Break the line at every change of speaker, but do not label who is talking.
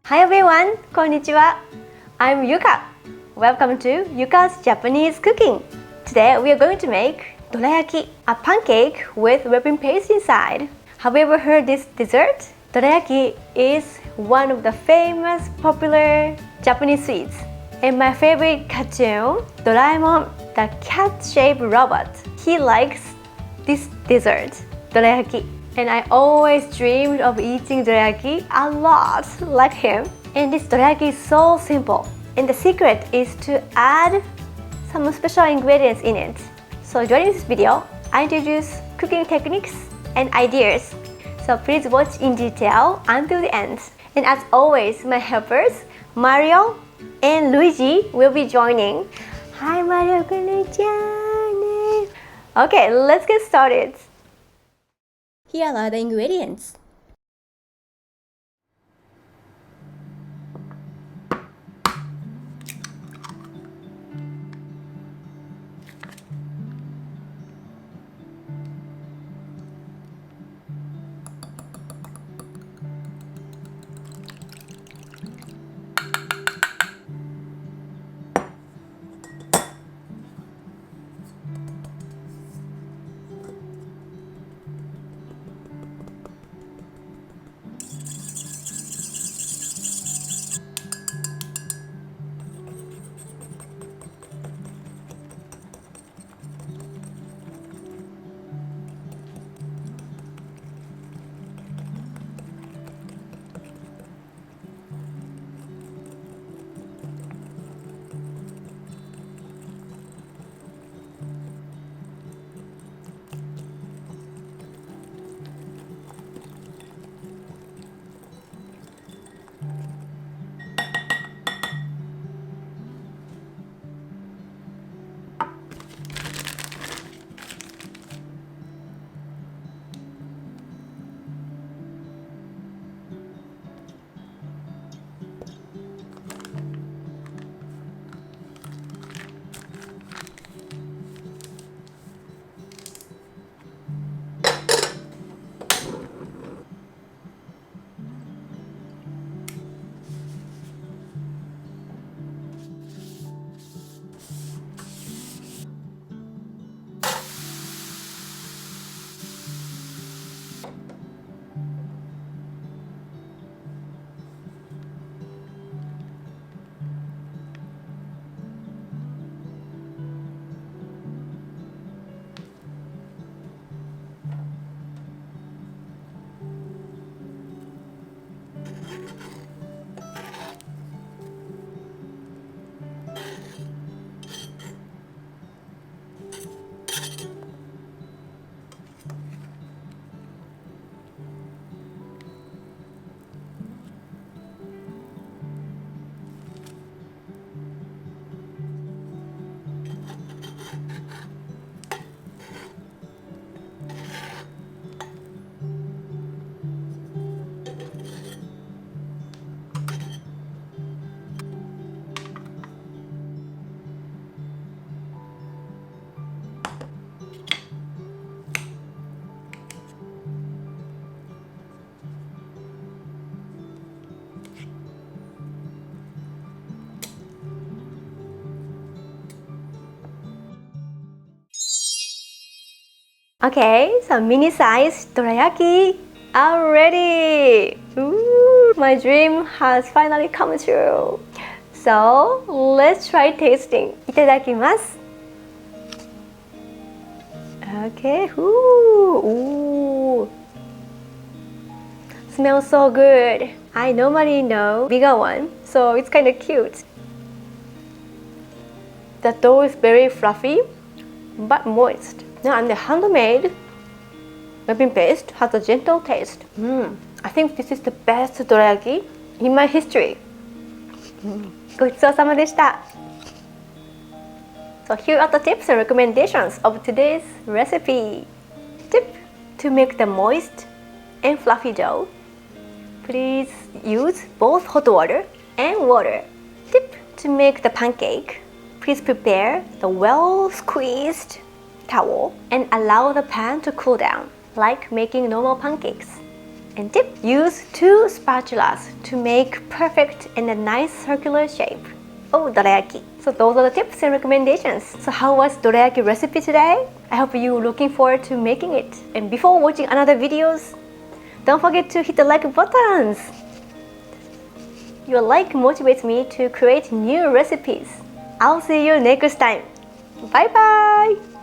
Hi everyone, こんにちは. I'm YUCa. Welcome to YUCa's Japanese cooking. Today we are going to make dorayaki, a pancake with whipping paste inside. Have you ever heard this dessert? Dorayaki is one of the famous popular Japanese sweets. And my favorite cartoon, Doraemon, the cat-shaped robot, he likes this dessert, dorayaki. And I always dreamed of eating dorayaki a lot like him. And this dorayaki is so simple. And the secret is to add some special ingredients in it. So during this video, I introduce cooking techniques and ideas. So please watch in detail until the end. And as always, my helpers, Mario and Luigi, will be joining. Hi Mario, konnichiwa. Okay, let's get started. Here are the ingredients. Okay, so mini-sized dorayaki are ready! Ooh, my dream has finally come true! So, let's try tasting. いただきます。Okay, ooh. Smells so good. I normally know bigger one, so it's kind of cute. The dough is very fluffy, but moist. And the handmade whipping paste has a gentle taste. I think this is the best dorayaki in my history. ごちそうさまでした。So here are the tips and recommendations of today's recipe. Tip to make the moist and fluffy dough. Please use both hot water and water. Tip to make the pancake. Please prepare the well squeezed towel and allow the pan to cool down, like making normal pancakes. And tip, use 2 spatulas to make perfect and a nice circular shape. Oh, dorayaki. So those are the tips and recommendations. So how was dorayaki recipe today? I hope you're looking forward to making it. And before watching another videos, don't forget to hit the like buttons. Your like motivates me to create new recipes. I'll see you next time. Bye bye!